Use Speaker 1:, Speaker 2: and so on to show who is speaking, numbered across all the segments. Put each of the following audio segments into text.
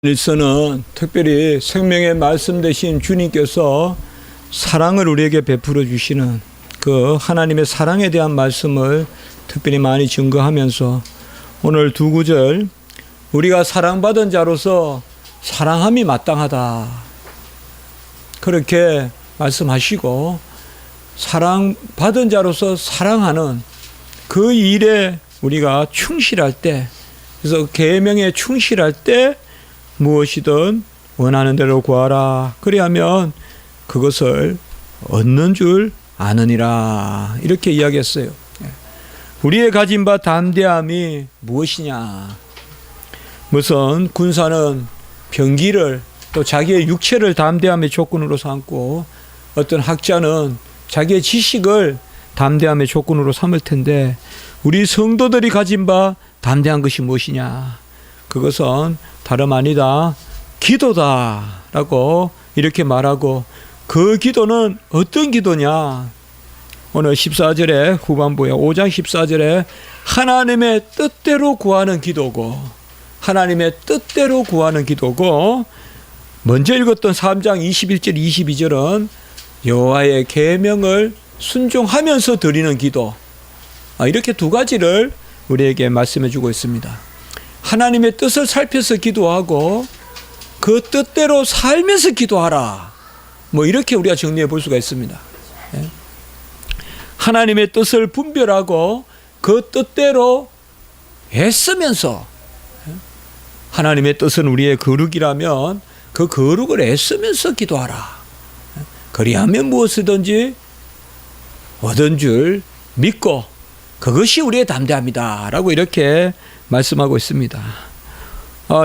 Speaker 1: 일서는 특별히 생명의 말씀 되신 주님께서 사랑을 우리에게 베풀어 주시는 그 하나님의 사랑에 대한 말씀을 특별히 많이 증거하면서 오늘 두 구절, 우리가 사랑받은 자로서 사랑함이 마땅하다, 그렇게 말씀하시고, 사랑받은 자로서 사랑하는 그 일에 우리가 충실할 때, 그래서 계명에 충실할 때 무엇이든 원하는 대로 구하라, 그리하면 그것을 얻는 줄 아느니라, 이렇게 이야기했어요. 우리의 가진 바 담대함이 무엇이냐? 무슨 군사는 병기를, 또 자기의 육체를 담대함의 조건으로 삼고, 어떤 학자는 자기의 지식을 담대함의 조건으로 삼을 텐데, 우리 성도들이 가진 바 담대한 것이 무엇이냐? 그것은 다름 아니다, 기도다라고 이렇게 말하고, 그 기도는 어떤 기도냐? 오늘 14절에 후반부에 5장 14절에 하나님의 뜻대로 구하는 기도고, 하나님의 뜻대로 구하는 기도고, 먼저 읽었던 3장 21절 22절은 여호와의 계명을 순종하면서 드리는 기도, 이렇게 두 가지를 우리에게 말씀해 주고 있습니다. 하나님의 뜻을 살펴서 기도하고 그 뜻대로 살면서 기도하라, 이렇게 우리가 정리해 볼 수가 있습니다. 하나님의 뜻을 분별하고 그 뜻대로 애쓰면서, 하나님의 뜻은 우리의 거룩이라면 그 거룩을 애쓰면서 기도하라, 그리하면 무엇이든지 얻은 줄 믿고 그것이 우리의 담대함이다 라고 이렇게 말씀하고 있습니다.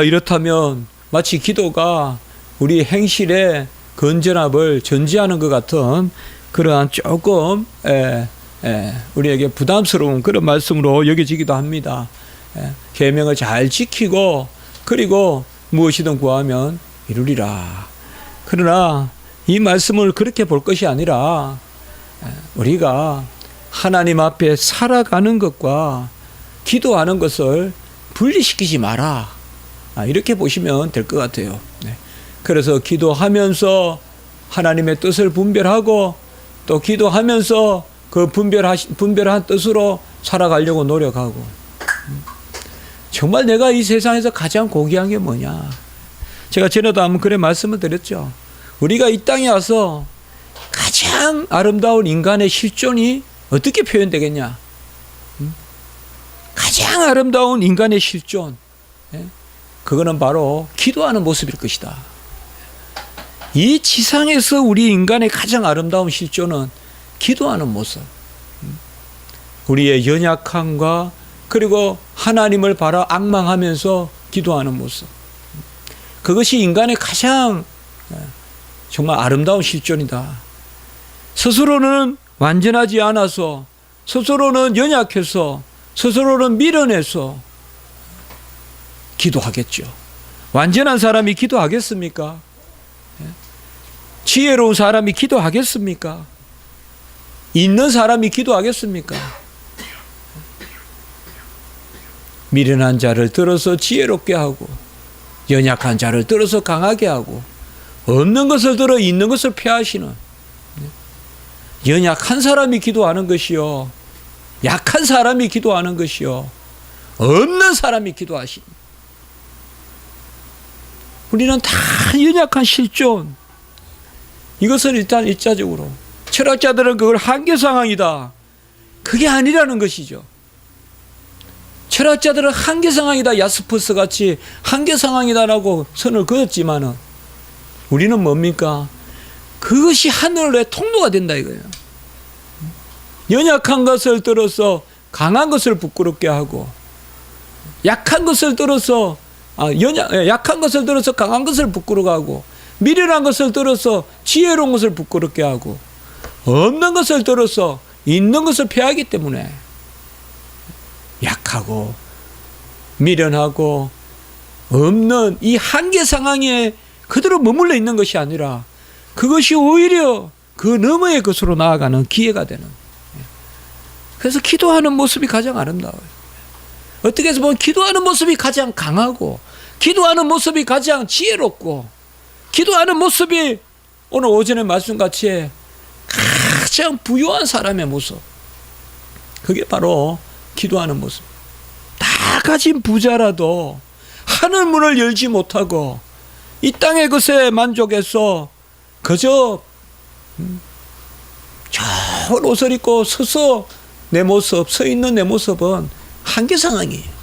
Speaker 1: 이렇다면 마치 기도가 우리 행실의 건전함을 전제하는 것 같은 그러한 조금 우리에게 부담스러운 그런 말씀으로 여겨지기도 합니다. 계명을 잘 지키고 그리고 무엇이든 구하면 이루리라. 그러나 이 말씀을 그렇게 볼 것이 아니라 우리가 하나님 앞에 살아가는 것과 기도하는 것을 분리시키지 마라, 이렇게 보시면 될 것 같아요. 그래서 기도하면서 하나님의 뜻을 분별하고, 또 기도하면서 그 분별한 뜻으로 살아가려고 노력하고, 정말 내가 이 세상에서 가장 고귀한 게 뭐냐? 제가 전에도 한번 그래 말씀을 드렸죠. 우리가 이 땅에 와서 가장 아름다운 인간의 실존이 어떻게 표현되겠냐? 가장 아름다운 인간의 실존, 그거는 바로 기도하는 모습일 것이다. 이 지상에서 우리 인간의 가장 아름다운 실존은 기도하는 모습, 우리의 연약함과 그리고 하나님을 바라 앙망하면서 기도하는 모습, 그것이 인간의 가장 정말 아름다운 실존이다. 스스로는 완전하지 않아서, 스스로는 연약해서, 스스로는 미련해서 기도하겠죠. 완전한 사람이 기도하겠습니까? 지혜로운 사람이 기도하겠습니까? 있는 사람이 기도하겠습니까? 미련한 자를 들어서 지혜롭게 하고, 연약한 자를 들어서 강하게 하고, 없는 것을 들어 있는 것을 폐하시는, 연약한 사람이 기도하는 것이요, 약한 사람이 기도하는 것이요, 없는 사람이 기도하시는, 우리는 다 연약한 실존, 이것을 일단 일차적으로, 철학자들은 그걸 한계 상황이다, 그게 아니라는 것이죠. 철학자들은 한계 상황이다, 야스퍼스 같이 한계 상황이다라고 선을 그었지만은, 우리는 뭡니까? 그것이 하늘의 통로가 된다 이거예요. 연약한 것을 들어서 강한 것을 부끄럽게 하고, 약한 것을 들어서 약한 것을 들어서 강한 것을 부끄러워하고, 미련한 것을 들어서 지혜로운 것을 부끄럽게 하고, 없는 것을 들어서 있는 것을 폐하기 때문에 약하고 미련하고 없는 이 한계 상황에 그대로 머물러 있는 것이 아니라, 그것이 오히려 그 너머의 것으로 나아가는 기회가 되는. 그래서 기도하는 모습이 가장 아름다워요. 어떻게 해서 보면 기도하는 모습이 가장 강하고 기도하는 모습이 가장 지혜롭고, 기도하는 모습이 오늘 오전에 말씀같이 가장 부유한 사람의 모습, 그게 바로 기도하는 모습. 다 가진 부자라도 하늘 문을 열지 못하고 이 땅의 것에 만족해서 그저 좋은 옷을 입고 서서 내 모습, 서 있는 내 모습은 한계 상황이에요.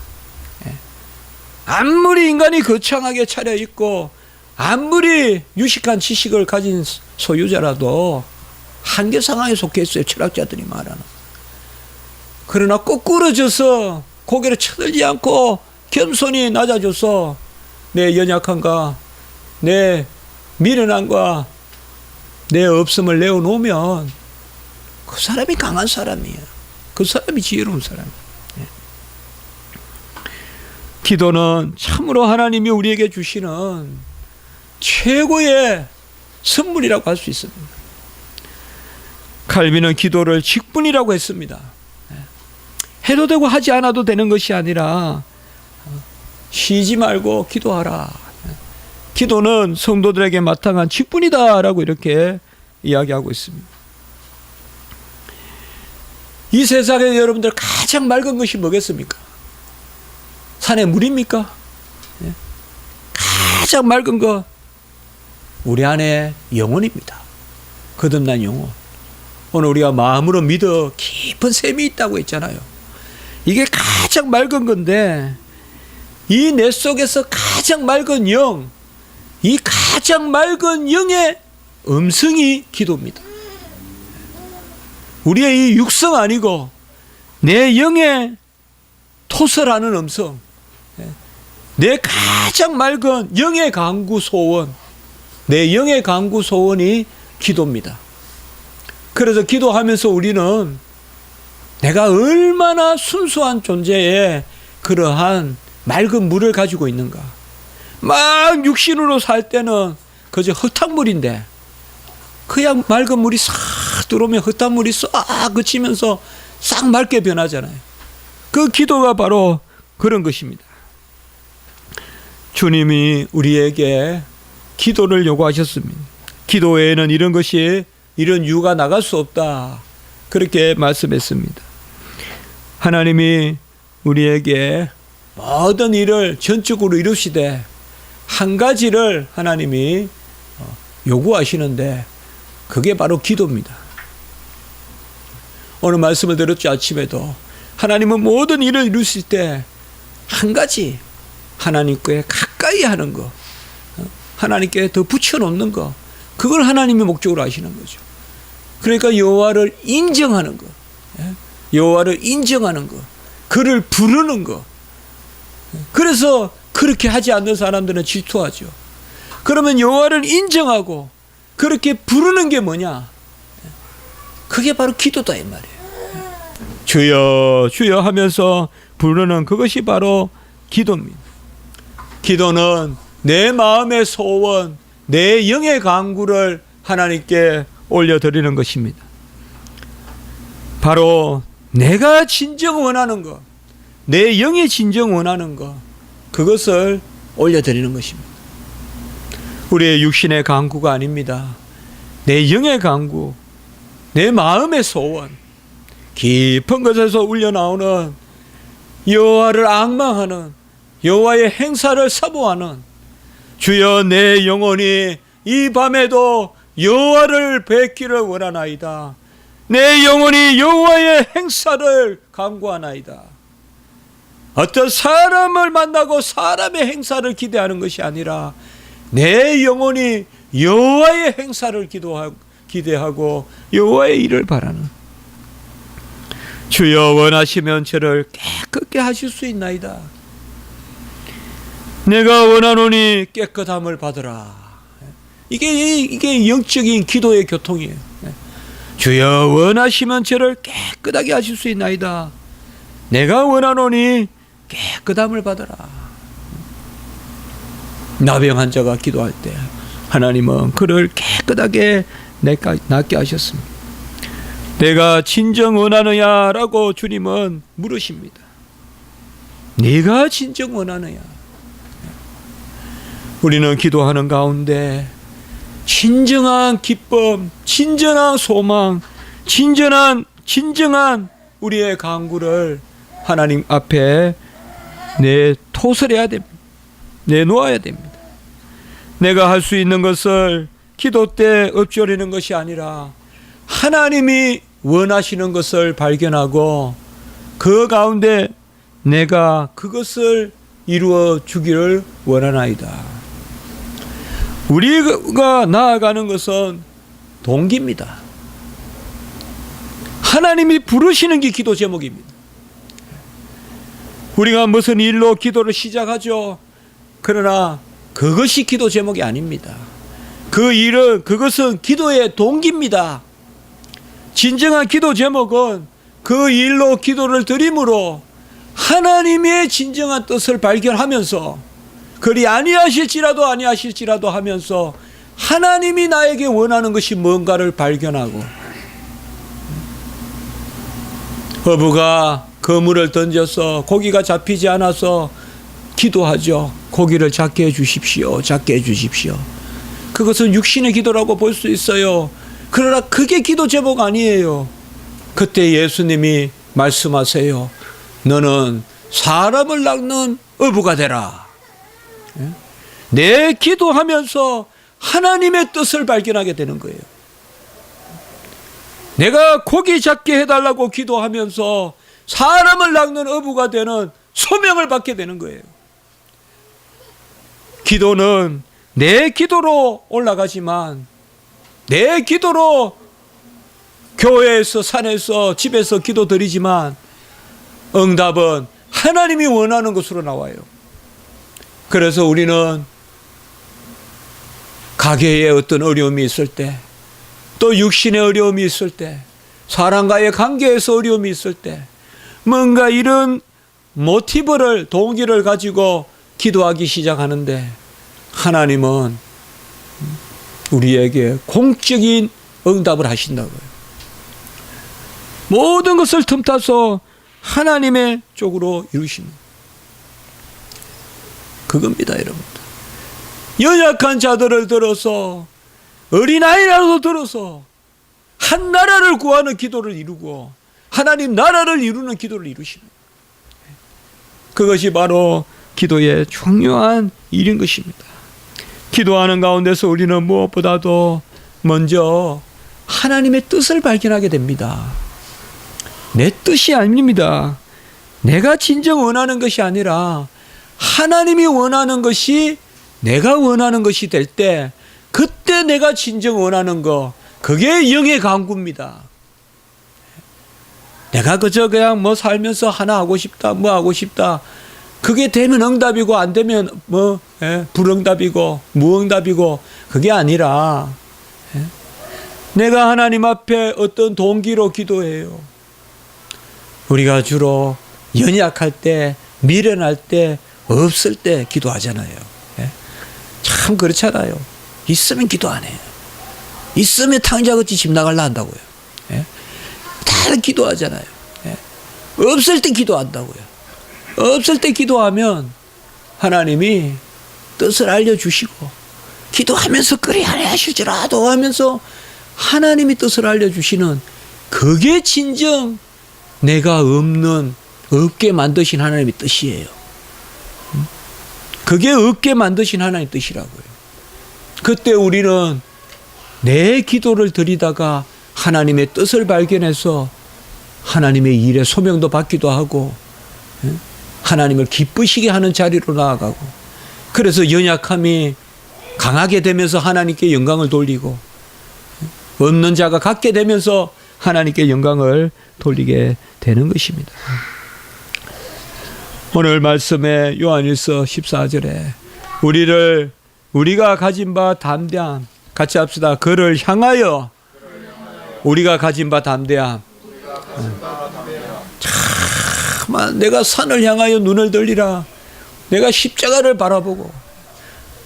Speaker 1: 아무리 인간이 거창하게 차려입고 아무리 유식한 지식을 가진 소유자라도 한계 상황에 속해 있어요. 철학자들이 말하는. 그러나 거꾸러져서 고개를 쳐들지 않고 겸손히 낮아져서 내 연약함과 내 미련함과 내 없음을 내어놓으면 그 사람이 강한 사람이에요. 그 사람이 지혜로운 사람이에요. 기도는 참으로 하나님이 우리에게 주시는 최고의 선물이라고 할 수 있습니다. 칼빈은 기도를 직분이라고 했습니다. 해도 되고 하지 않아도 되는 것이 아니라 쉬지 말고 기도하라. 기도는 성도들에게 마땅한 직분이다라고 이렇게 이야기하고 있습니다. 이 세상에 여러분들 가장 맑은 것이 뭐겠습니까? 산의 물입니까? 가장 맑은 것, 우리 안에 영혼입니다. 거듭난 영혼. 오늘 우리가 마음으로 믿어 깊은 샘이 있다고 했잖아요. 이게 가장 맑은 건데, 이 내 속에서 가장 맑은 영, 이 가장 맑은 영의 음성이 기도입니다. 우리의 이 육성 아니고 내 영의 토설하는 음성, 내 가장 맑은 영의 간구 소원, 내 영의 간구 소원이 기도입니다. 그래서 기도하면서 우리는 내가 얼마나 순수한 존재에 그러한 맑은 물을 가지고 있는가. 막 육신으로 살 때는 그저 흙탕물인데, 그냥 맑은 물이 싹 들어오면 흙탕물이 싹 그치면서 싹 맑게 변하잖아요. 그 기도가 바로 그런 것입니다. 주님이 우리에게 기도를 요구하셨습니다. 기도 외에는 이런 것이, 이런 유가 나갈 수 없다, 그렇게 말씀했습니다. 하나님이 우리에게 모든 일을 전적으로 이루시되 한 가지를 하나님이 요구하시는데, 그게 바로 기도입니다. 오늘 말씀을 들었죠. 아침에도 하나님은 모든 일을 이루실 때 한 가지, 하나님께 가까이 하는 거, 하나님께 더 붙여놓는 거, 그걸 하나님의 목적으로 하시는 거죠. 그러니까 여호와를 인정하는 거, 여호와를 인정하는 거, 그를 부르는 거. 그래서 그렇게 하지 않는 사람들은 질투하죠. 그러면 여호와를 인정하고 그렇게 부르는 게 뭐냐? 그게 바로 기도다 이 말이에요. 주여 주여 하면서 부르는 그것이 바로 기도입니다. 기도는 내 마음의 소원, 내 영의 간구를 하나님께 올려드리는 것입니다. 바로 내가 진정 원하는 것, 내 영이 진정 원하는 것, 그것을 올려드리는 것입니다. 우리의 육신의 간구가 아닙니다. 내 영의 간구, 내 마음의 소원, 깊은 곳에서 울려나오는 여호와를 앙망하는, 여호와의 행사를 사모하는, 주여 내 영혼이 이 밤에도 여호와를 뵙기를 원하나이다. 내 영혼이 여호와의 행사를 간구하나이다. 어떤 사람을 만나고 사람의 행사를 기대하는 것이 아니라 내 영혼이 여호와의 행사를 기대하고 여호와의 일을 바라는, 주여 원하시면 저를 깨끗게 하실 수 있나이다. 내가 원하노니 깨끗함을 받으라. 이게 영적인 기도의 교통이에요. 주여 원하시면 저를 깨끗하게 하실 수 있나이다. 내가 원하노니 깨끗함을 받으라. 나병 환자가 기도할 때 하나님은 그를 깨끗하게 낫게 하셨습니다. 내가 진정 원하느냐 라고 주님은 물으십니다. 네가 진정 원하느냐. 우리는 기도하는 가운데 진정한 기쁨, 진정한 소망, 진정한 우리의 간구를 하나님 앞에 내토설해야 됩니다. 내놓아야 됩니다. 내가 할 수 있는 것을 기도 때 읊조리는 것이 아니라 하나님이 원하시는 것을 발견하고 그 가운데 내가 그것을 이루어 주기를 원하나이다. 우리가 나아가는 것은 동기입니다. 하나님이 부르시는 게 기도 제목입니다. 우리가 무슨 일로 기도를 시작하죠. 그러나 그것이 기도 제목이 아닙니다. 그것은 기도의 동기입니다. 진정한 기도 제목은 그 일로 기도를 드림으로 하나님의 진정한 뜻을 발견하면서 그리 아니하실지라도 하면서 하나님이 나에게 원하는 것이 뭔가를 발견하고, 어부가 그물을 던져서 고기가 잡히지 않아서 기도하죠. 고기를 잡게 해주십시오. 잡게 해주십시오. 그것은 육신의 기도라고 볼 수 있어요. 그러나 그게 기도 제목 아니에요. 그때 예수님이 말씀하세요. 너는 사람을 낚는 어부가 되라. 내 기도하면서 하나님의 뜻을 발견하게 되는 거예요. 내가 고기 잡게 해달라고 기도하면서 사람을 낚는 어부가 되는 소명을 받게 되는 거예요. 기도는 내 기도로 올라가지만, 내 기도로 교회에서, 산에서, 집에서 기도 드리지만 응답은 하나님이 원하는 것으로 나와요. 그래서 우리는 가게에 어떤 어려움이 있을 때, 또 육신의 어려움이 있을 때, 사람과의 관계에서 어려움이 있을 때, 뭔가 이런 모티브를, 동기를 가지고 기도하기 시작하는데 하나님은 우리에게 공적인 응답을 하신다고요. 모든 것을 틈타서 하나님의 쪽으로 이루시는 그겁니다, 여러분. 연약한 자들을 들어서, 어린아이라도 들어서 한 나라를 구하는 기도를 이루고 하나님 나라를 이루는 기도를 이루시는, 그것이 바로 기도의 중요한 일인 것입니다. 기도하는 가운데서 우리는 무엇보다도 먼저 하나님의 뜻을 발견하게 됩니다. 내 뜻이 아닙니다. 내가 진정 원하는 것이 아니라 하나님이 원하는 것이 내가 원하는 것이 될 때, 그때 내가 진정 원하는 거, 그게 영의 간구입니다. 내가 그냥 뭐 살면서 하나 하고 싶다, 뭐 하고 싶다, 그게 되면 응답이고 안 되면 불응답이고 무응답이고, 그게 아니라 내가 하나님 앞에 어떤 동기로 기도해요. 우리가 주로 연약할 때, 미련할 때, 없을 때 기도하잖아요. 참 그렇잖아요. 있으면 기도 안 해요. 있으면 탕자같이 집 나갈라 한다고요. 다 기도하잖아요. 없을 때 기도한다고요. 없을 때 기도하면 하나님이 뜻을 알려주시고, 기도하면서 그리 하실지라도 하면서 하나님이 뜻을 알려주시는, 그게 진정 내가 없게 만드신 하나님의 뜻이에요. 그게 없게 만드신 하나님의 뜻이라고요. 그때 우리는 내 기도를 드리다가 하나님의 뜻을 발견해서 하나님의 일에 소명도 받기도 하고, 하나님을 기쁘시게 하는 자리로 나아가고, 그래서 연약함이 강하게 되면서 하나님께 영광을 돌리고, 없는 자가 갖게 되면서 하나님께 영광을 돌리게 되는 것입니다. 오늘 말씀에 요한일서 14절에 우리가 가진 바 담대함, 같이 합시다. 그를 향하여 우리가 가진 바 담대함. 참, 내가 산을 향하여 눈을 들리라. 내가 십자가를 바라보고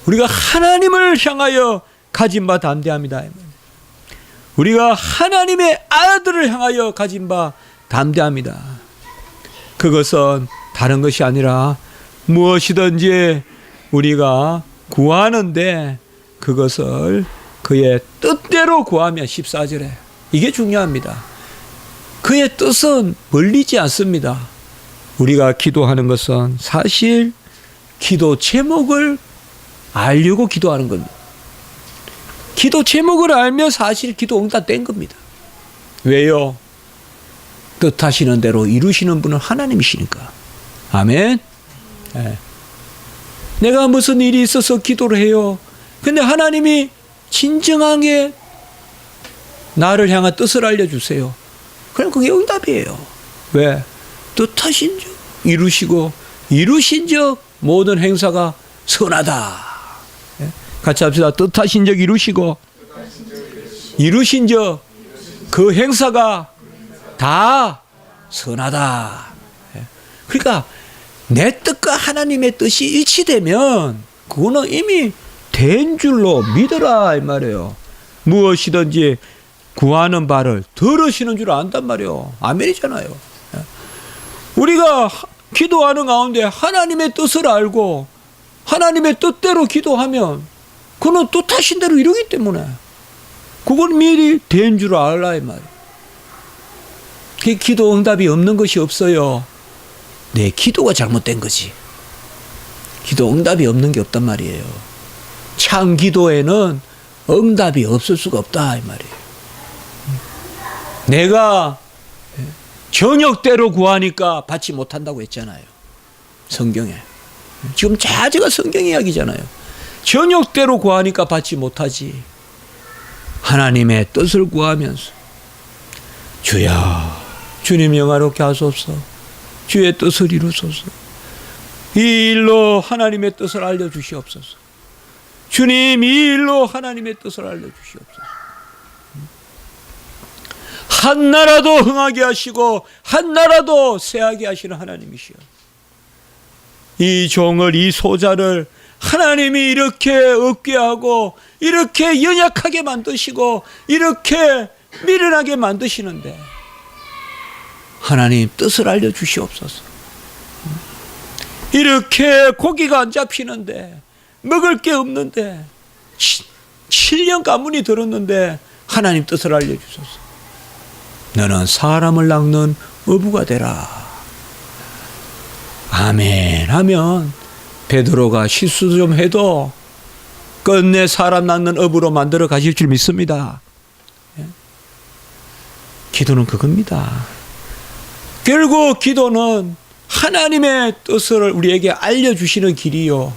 Speaker 1: 우리가 하나님을 향하여 가진 바 담대함이다. 우리가 하나님의 아들을 향하여 가진 바 담대함이다. 그것은 다른 것이 아니라 무엇이든지 우리가 구하는데 그것을 그의 뜻대로 구하면 14절에 이게 중요합니다. 그의 뜻은 멀리지 않습니다. 우리가 기도하는 것은 사실 기도 제목을 알려고 기도하는 겁니다. 기도 제목을 알면 사실 기도 응답된 겁니다. 왜요? 뜻하시는 대로 이루시는 분은 하나님이시니까. 아멘. 네. 내가 무슨 일이 있어서 기도를 해요. 근데 하나님이 진정하게 나를 향한 뜻을 알려주세요. 그럼 그게 응답이에요. 왜? 뜻하신 적 이루시고 이루신 적 모든 행사가 선하다. 네? 같이 합시다. 뜻하신 적 이루시고 이루신 적 그 행사가 다 선하다. 네? 그러니까 내 뜻과 하나님의 뜻이 일치되면 그거는 이미 된 줄로 믿어라 이 말이에요. 무엇이든지 구하는 바를 들으시는 줄 안단 말이에요. 아멘이잖아요. 우리가 기도하는 가운데 하나님의 뜻을 알고 하나님의 뜻대로 기도하면 그는 뜻하신 대로 이루기 때문에 그건 미리 된 줄 알라 이 말이에요. 그 기도 응답이 없는 것이 없어요. 내 기도가 잘못된 거지. 기도 응답이 없는 게 없단 말이에요. 참 기도에는 응답이 없을 수가 없다 이 말이에요. 내가 정욕대로 구하니까 받지 못한다고 했잖아요. 성경에. 지금 자제가 성경 이야기잖아요. 정욕대로 구하니까 받지 못하지. 하나님의 뜻을 구하면서 주여 주님 영화롭게 하소서. 주의 뜻을 이루소서. 이 일로 하나님의 뜻을 알려주시옵소서. 주님 이 일로 하나님의 뜻을 알려주시옵소서. 한 나라도 흥하게 하시고 한 나라도 쇠하게 하시는 하나님이시여. 이 종을 이 소자를 하나님이 이렇게 없게 하고 이렇게 연약하게 만드시고 이렇게 미련하게 만드시는데 하나님 뜻을 알려주시옵소서. 이렇게 고기가 안 잡히는데 먹을 게 없는데 7년 가문이 들었는데 하나님 뜻을 알려주소서. 너는 사람을 낚는 어부가 되라. 아멘 하면 베드로가 실수 좀 해도 끝내 사람 낚는 어부로 만들어 가실 줄 믿습니다. 기도는 그겁니다. 결국 기도는 하나님의 뜻을 우리에게 알려주시는 길이요.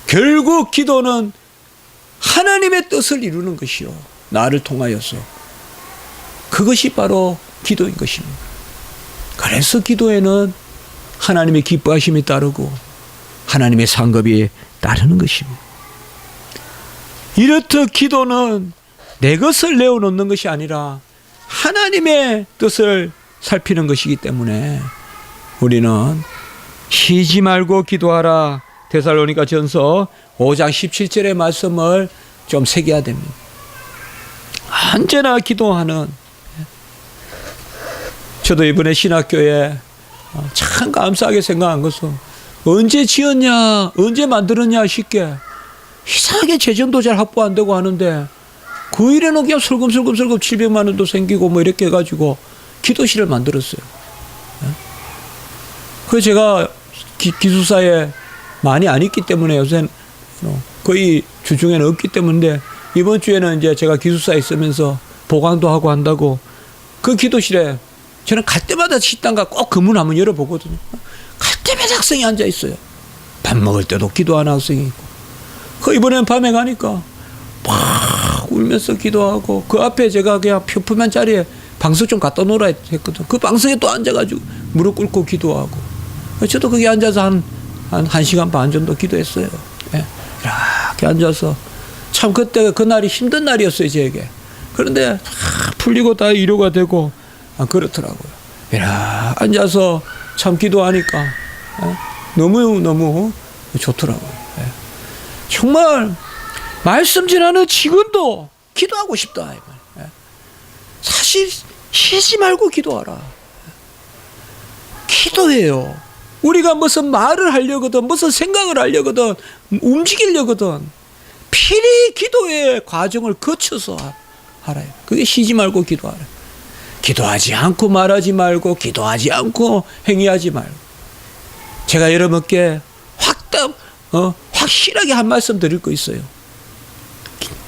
Speaker 1: 결국 기도는 하나님의 뜻을 이루는 것이요. 나를 통하여서. 그것이 바로 기도인 것입니다. 그래서 기도에는 하나님의 기뻐하심이 따르고 하나님의 상급이 따르는 것입니다. 이렇듯 기도는 내 것을 내어놓는 것이 아니라 하나님의 뜻을 살피는 것이기 때문에 우리는 쉬지 말고 기도하라. 데살로니가 전서 5장 17절의 말씀을 좀 새겨야 됩니다. 언제나 기도하는. 저도 이번에 신학교에 참 감사하게 생각한 것은 언제 지었냐 언제 만들었냐 쉽게 이상하게 재정도 잘 확보 안 되고 하는데 그 일에는 그냥 슬금슬금 700만 원도 생기고 뭐 이렇게 해가지고 기도실을 만들었어요. 그래서 제가 기숙사에 많이 안 있기 때문에 요새 거의 주중에는 없기 때문에 이번 주에는 이제 제가 기숙사에 있으면서 보강도 하고 한다고 그 기도실에 저는 갈 때마다 식당가 꼭 그 문 한번 열어보거든요. 갈 때마다 학생이 앉아 있어요. 밥 먹을 때도 기도하는 학생이 있고. 그 이번에는 밤에 가니까 막 울면서 기도하고 그 앞에 제가 그냥 평범한 자리에 방석 좀 갖다 놓으라 했거든. 그 방석에 또 앉아가지고 무릎 꿇고 기도하고. 저도 거기 앉아서 한 1시간 반 정도 기도했어요. 예. 이렇게 앉아서 참 그때 그날이 힘든 날이었어요 저에게. 그런데 풀리고 다 위로가 되고 그렇더라고요. 이라 앉아서 참 기도하니까 너무너무 좋더라고요. 정말 말씀 지나는 지금도 기도하고 싶다. 사실 쉬지 말고 기도하라. 기도해요. 우리가 무슨 말을 하려거든 무슨 생각을 하려거든 움직이려거든 필히 기도의 과정을 거쳐서 하라요. 그게 쉬지 말고 기도하라. 기도하지 않고 말하지 말고 기도하지 않고 행위하지 말고. 제가 여러분께 확실하게 한 말씀 드릴 거 있어요.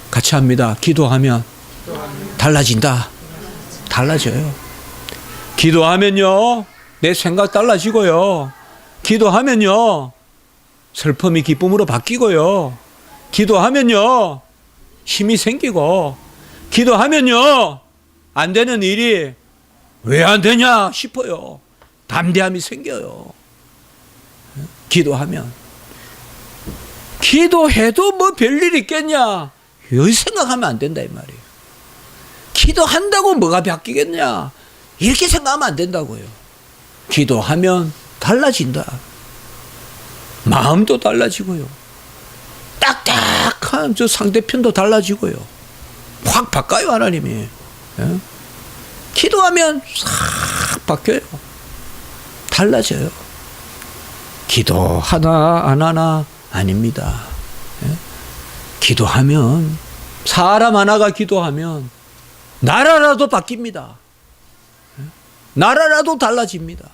Speaker 1: 같이 합니다. 기도하면 달라진다. 달라져요. 기도하면요 내 생각 달라지고요. 기도하면요 슬픔이 기쁨으로 바뀌고요. 기도하면요 힘이 생기고, 기도하면요 안 되는 일이 왜 안 되냐 싶어요. 담대함이 생겨요. 기도하면. 기도해도 뭐 별일 있겠냐 이 생각하면 안 된다 이 말이에요. 기도한다고 뭐가 바뀌겠냐 이렇게 생각하면 안 된다고요. 기도하면 달라진다. 마음도 달라지고요. 딱딱한 저 상대편도 달라지고요. 확 바꿔요 하나님이. 예? 기도하면 싹 바뀌어요. 달라져요. 기도 하나 안 하나 아닙니다. 예? 기도하면 사람 하나가 기도하면 나라라도 바뀝니다. 예? 나라라도 달라집니다.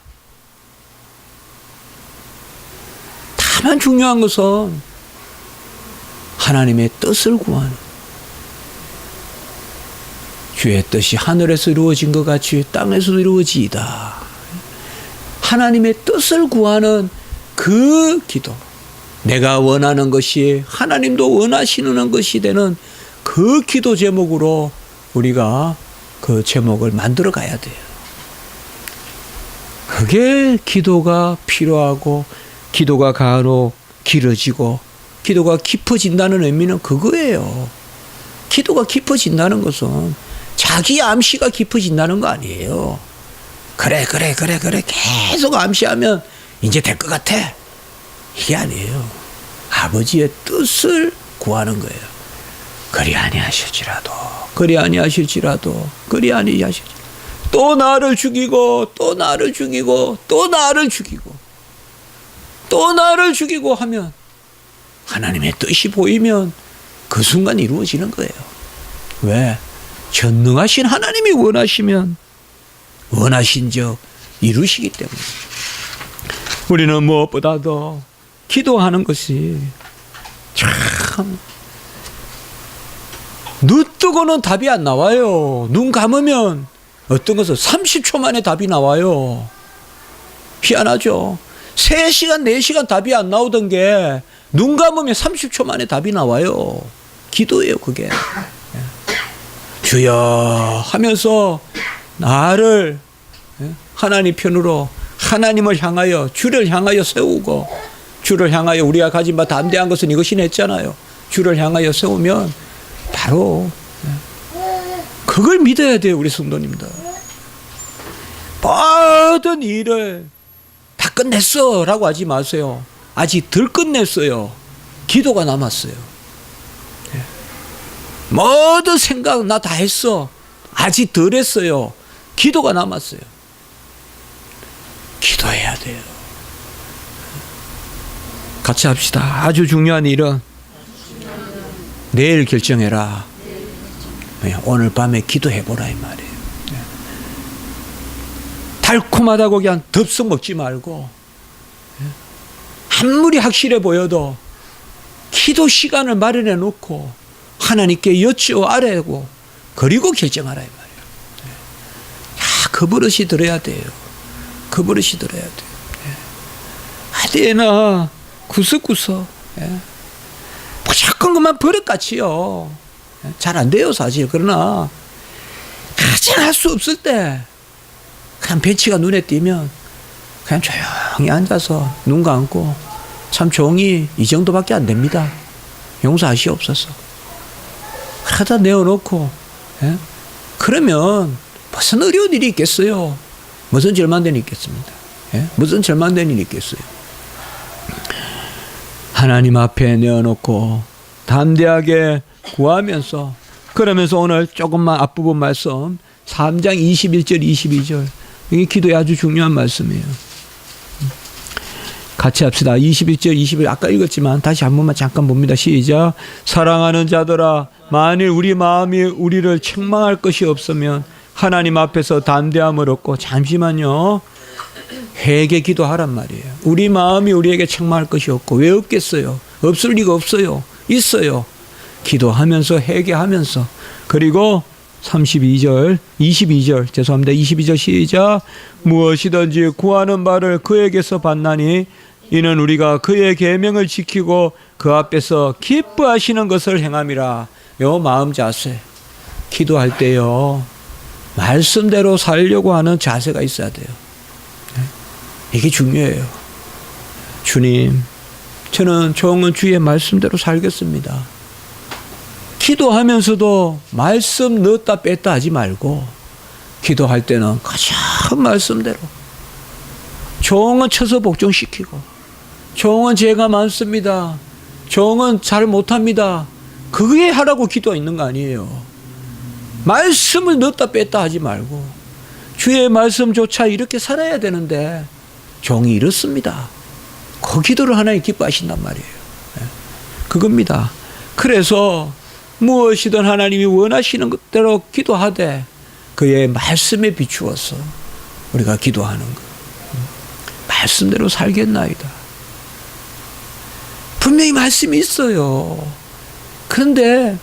Speaker 1: 다만 중요한 것은 하나님의 뜻을 구하는, 주의 뜻이 하늘에서 이루어진 것 같이 땅에서도 이루어지이다. 하나님의 뜻을 구하는 그 기도, 내가 원하는 것이 하나님도 원하시는 것이 되는 그 기도 제목으로 우리가 그 제목을 만들어 가야 돼요. 그게 기도가 필요하고 기도가 간혹 길어지고 기도가 깊어진다는 의미는 그거예요. 기도가 깊어진다는 것은 자기 암시가 깊어진다는 거 아니에요. 그래 계속 암시하면 이제 될 것 같아 이게 아니에요. 아버지의 뜻을 구하는 거예요. 그리 아니하실지라도 또 나를 죽이고 또 나를 죽이고 또 나를 죽이고 또 나를 죽이고 하면 하나님의 뜻이 보이면 그 순간 이루어지는 거예요. 왜? 전능하신 하나님이 원하시면 원하신 적 이루시기 때문에. 우리는 무엇보다도 기도하는 것이 참 눈 뜨고는 답이 안 나와요. 눈 감으면 어떤 것은 30초 만에 답이 나와요. 희한하죠. 3시간 4시간 답이 안 나오던 게 눈 감으면 30초 만에 답이 나와요. 기도예요 그게. 주여 하면서 나를 하나님 편으로, 하나님을 향하여, 주를 향하여 세우고, 주를 향하여 우리가 가진 바 담대한 것은 이것이 했잖아요. 주를 향하여 세우면 바로 그걸 믿어야 돼요. 우리 성도님들. 모든 일을 다 끝냈어 라고 하지 마세요. 아직 덜 끝냈어요. 기도가 남았어요. 모든 생각 나 다 했어. 아직 덜 했어요. 기도가 남았어요. 기도해야 돼요. 같이 합시다. 아주 중요한 일은 내일 결정해라. 오늘 밤에 기도해보라 이 말이에요. 달콤하다고 그냥 덥석 먹지 말고, 아무리 확실해 보여도 기도 시간을 마련해 놓고 하나님께 여쭈어 아뢰고 그리고 결정하라 이 말이에요. 그 버릇이 들어야 돼요. 그 버릇이 들어야 돼요. 어디에나 구석구석 무조건 그만 버릇같이요. 잘 안 돼요 사실. 그러나 가장 할 수 없을 때 그냥 벤치가 눈에 띄면 그냥 조용히 앉아서 눈 감고 참 종이 이 정도밖에 안 됩니다. 용서하시옵소서. 하다 내어놓고 그러면 무슨 어려운 일이 있겠어요. 무슨 절망된 일이 있겠습니다. 무슨 절망된 일이 있겠어요. 하나님 앞에 내어놓고 담대하게 구하면서, 그러면서 오늘 조금만 앞부분 말씀 3장 21절 22절, 이게 기도의 아주 중요한 말씀이에요. 같이 합시다. 21절 20절 아까 읽었지만 다시 한 번만 잠깐 봅니다. 시작. 사랑하는 자들아, 만일 우리 마음이 우리를 책망할 것이 없으면 하나님 앞에서 담대함을 얻고, 잠시만요, 회개 기도하란 말이에요. 우리 마음이 우리에게 책망할 것이 없고, 왜 없겠어요? 없을 리가 없어요. 있어요. 기도하면서, 회개하면서. 그리고 22절 죄송합니다. 22절 시작. 무엇이든지 구하는 바를 그에게서 받나니 이는 우리가 그의 계명을 지키고 그 앞에서 기뻐하시는 것을 행함이라. 요 마음 자세. 기도할 때요, 말씀대로 살려고 하는 자세가 있어야 돼요. 이게 중요해요. 주님, 저는 종은 주의 말씀대로 살겠습니다. 기도하면서도 말씀 넣었다 뺐다 하지 말고, 기도할 때는 가장 말씀대로. 종은 쳐서 복종시키고, 종은 죄가 많습니다, 종은 잘 못합니다, 그게 하라고 기도가 있는 거 아니에요. 말씀을 넣었다 뺐다 하지 말고, 주의 말씀조차 이렇게 살아야 되는데 종이 이렇습니다. 그 기도를 하나님 기뻐하신단 말이에요. 그겁니다. 그래서 무엇이든 하나님이 원하시는 것대로 기도하되 그의 말씀에 비추어서 우리가 기도하는 것. 말씀대로 살겠나이다. 분명히 말씀이 있어요. 그런데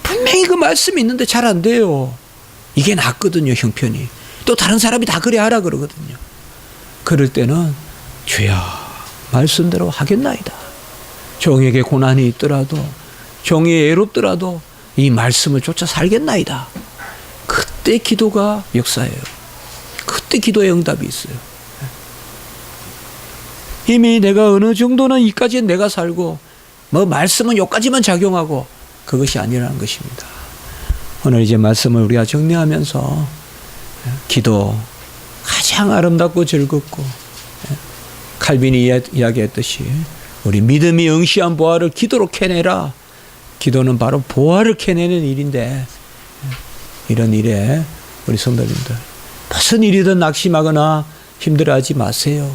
Speaker 1: 분명히 그 말씀이 있는데 잘 안 돼요. 이게 낫거든요, 형편이. 또 다른 사람이 다 그래 하라 그러거든요. 그럴 때는 주여 말씀대로 하겠나이다. 종에게 고난이 있더라도, 종이 애롭더라도 이 말씀을 쫓아 살겠나이다. 그때 기도가 역사예요. 그때 기도의 응답이 있어요. 이미 내가 어느 정도는 이까지는 내가 살고, 뭐 말씀은 여기까지만 작용하고, 그것이 아니라는 것입니다. 오늘 이제 말씀을 우리가 정리하면서 기도 가장 아름답고 즐겁고, 칼빈이 이야기했듯이 우리 믿음이 응시한 보화를 기도로 캐내라. 기도는 바로 보화를 캐내는 일인데, 이런 일에 우리 성도님들 무슨 일이든 낙심하거나 힘들어하지 마세요.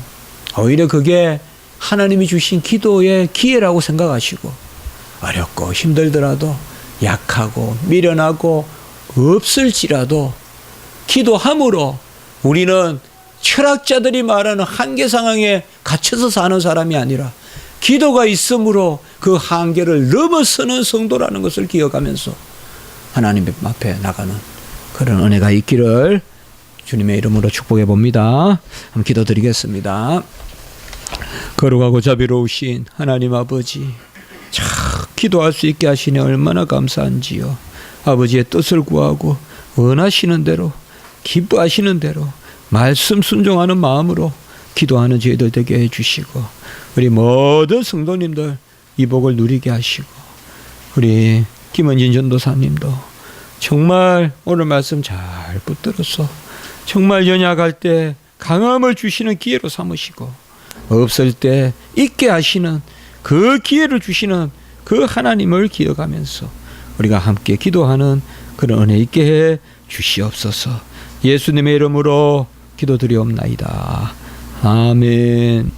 Speaker 1: 오히려 그게 하나님이 주신 기도의 기회라고 생각하시고, 어렵고 힘들더라도, 약하고 미련하고 없을지라도 기도함으로 우리는 철학자들이 말하는 한계 상황에 갇혀서 사는 사람이 아니라 기도가 있으므로 그 한계를 넘어서는 성도라는 것을 기억하면서 하나님 앞에 나가는 그런 은혜가 있기를 주님의 이름으로 축복해 봅니다. 한번 기도드리겠습니다. 거룩하고 자비로우신 하나님 아버지, 참 기도할 수 있게 하시니 얼마나 감사한지요. 아버지의 뜻을 구하고 원하시는 대로, 기뻐하시는 대로 말씀 순종하는 마음으로 기도하는 저희들 되게 해주시고, 우리 모든 성도님들 이 복을 누리게 하시고, 우리 김은진 전도사님도 정말 오늘 말씀 잘 붙들어서 정말 연약할 때 강함을 주시는 기회로 삼으시고, 없을 때 있게 하시는 그 기회를 주시는 그 하나님을 기억하면서 우리가 함께 기도하는 그런 은혜 있게 해 주시옵소서. 예수님의 이름으로 기도드리옵나이다. 아멘.